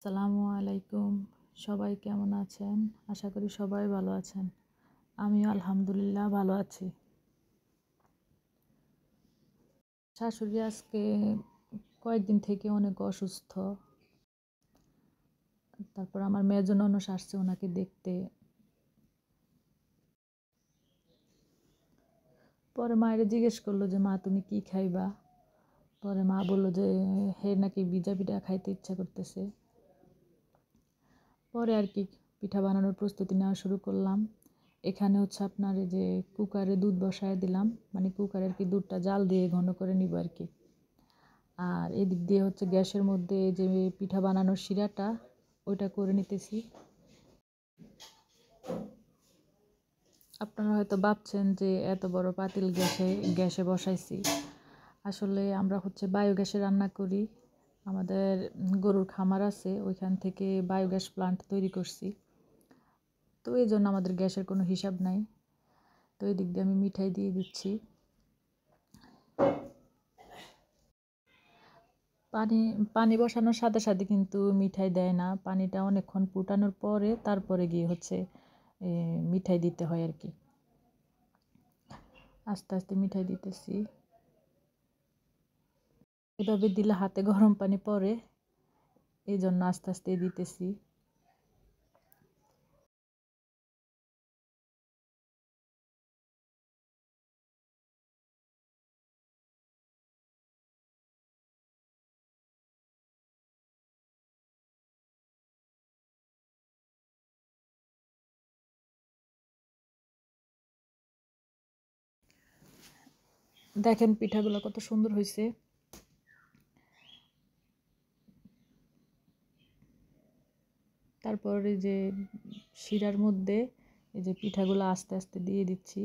আসসালামু আলাইকুম। সবাই কেমন আছেন? আশা করি সবাই ভালো আছেন। আমিও আলহামদুলিল্লাহ ভালো আছি। শাশুড়ি আজকে কয়েকদিন থেকে অনেক অসুস্থ। তারপর আমার মেজো ননদ আসছে ওনাকে দেখতে। পরে মায়েরে জিজ্ঞেস করলো যে মা তুমি কি খাইবা? পরে মা বললো যে হে নাকি ভিজা পিঠা খাইতে ইচ্ছা করতেছে। পরে আর কি পিঠা বানানোর প্রস্তুতি নেওয়া শুরু করলাম। এখানে হচ্ছে আপনার এই যে কুকারে দুধ বসায় দিলাম, মানে কুকারে আর কি দুধটা জাল দিয়ে ঘন করে নিব আর কি। আর এদিক দিয়ে হচ্ছে গ্যাসের মধ্যে যে পিঠা বানানোর শিরাটা ওইটা করে নিতেছি। আপনারা হয়তো ভাবছেন যে এত বড় পাতিল গ্যাসে বসাইছি। আসলে আমরা হচ্ছে বায়োগ্যাসে রান্না করি। আমাদের গরুর খামার আছে, ওইখান থেকে বায়োগ্যাস প্লান্ট তৈরি করছি। তো এই জন্য আমাদের গ্যাসের কোনো হিসাব নাই। তো এই দিক দিয়ে আমি মিঠাই দিয়ে দিচ্ছি। পানি পানি বসানোর সাথে সাথে কিন্তু মিঠাই দেয় না। পানিটা অনেকক্ষণ ফুটানোর পরে তারপরে গিয়ে হচ্ছে মিঠাই দিতে হয় আর কি। আস্তে আস্তে মিঠাই দিতেছি। এভাবে দিলে হাতে গরম পানি পড়ে, এই জন্য আস্তে আস্তে দিতেছি। দেখেন পিঠাগুলো কত সুন্দর হয়েছে। তারপর এই যে শিরার মধ্যে এই যে পিঠাগুলো আস্তে আস্তে দিয়ে দিচ্ছি।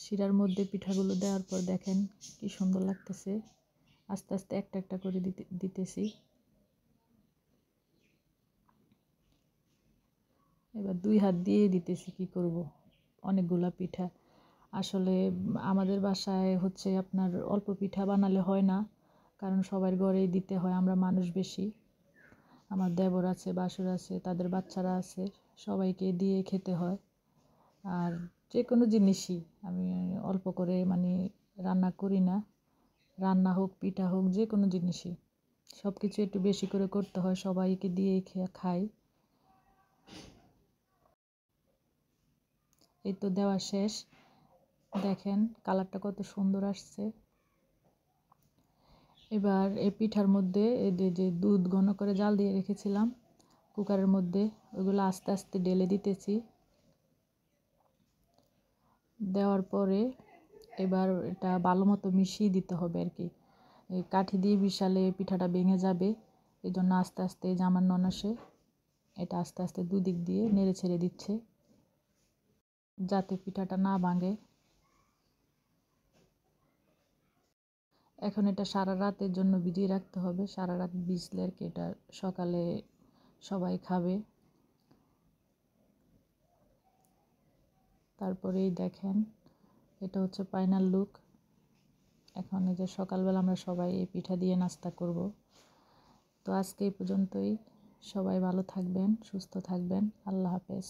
শিরার মধ্যে পিঠাগুলো দেওয়ার পর দেখেন কি সুন্দর লাগতেছে। আস্তে আস্তে একটা একটা করে দিতেছি। এবার 2 হাত দিয়ে দিতেছি, কি করব, অনেকগুলা পিঠা। আসলে আমাদের বাসায় হচ্ছে আপনার অল্প পিঠা বানালে হয় না, কারণ সবার ঘরেই দিতে হয়, আমরা মানুষ বেশি। আমার দেবর আছে, বাসুর আছে, তাদের বাচ্চারা আছে, সবাইকে দিয়ে খেতে হয়। আর যে কোনো জিনিসই আমি অল্প করে মানে রান্না করি না। রান্না হোক, পিঠা হোক, যে কোনো জিনিসই সব কিছু একটু বেশি করে করতে হয়, সবাইকে দিয়ে খাই। এই তো দেওয়া শেষ। দেখেন কালারটা কত সুন্দর আসছে। এবার এই পিঠার মধ্যে এই যে দুধ ঘন করে জাল দিয়ে রেখেছিলাম কুকারের মধ্যে, ওইগুলো আস্তে আস্তে ঢেলে দিতেছি। দেওয়ার পরে এবার এটা ভালো মতো মিশিয়ে দিতে হবে আর কি। এই কাঠি দিয়ে মিশালে পিঠাটা ভেঙে যাবে, এই জন্য আস্তে আস্তে যে আমার ননাসে এটা আস্তে আস্তে দুদিক দিয়ে নেড়ে ছেড়ে দিচ্ছে যাতে পিঠাটা না ভাঙে। এখন এটা সারা রাতের জন্য ভিজিয়ে রাখতে হবে। সারা রাত ভিজলে আর কি এটা সকালে সবাই খাবে। তারপরেই দেখেন এটা হচ্ছে ফাইনাল লুক। এখন এই যে সকালবেলা আমরা সবাই এই পিঠা দিয়ে নাস্তা করব। তো আজকে এই পর্যন্তই। সবাই ভালো থাকবেন, সুস্থ থাকবেন। আল্লাহ হাফেজ।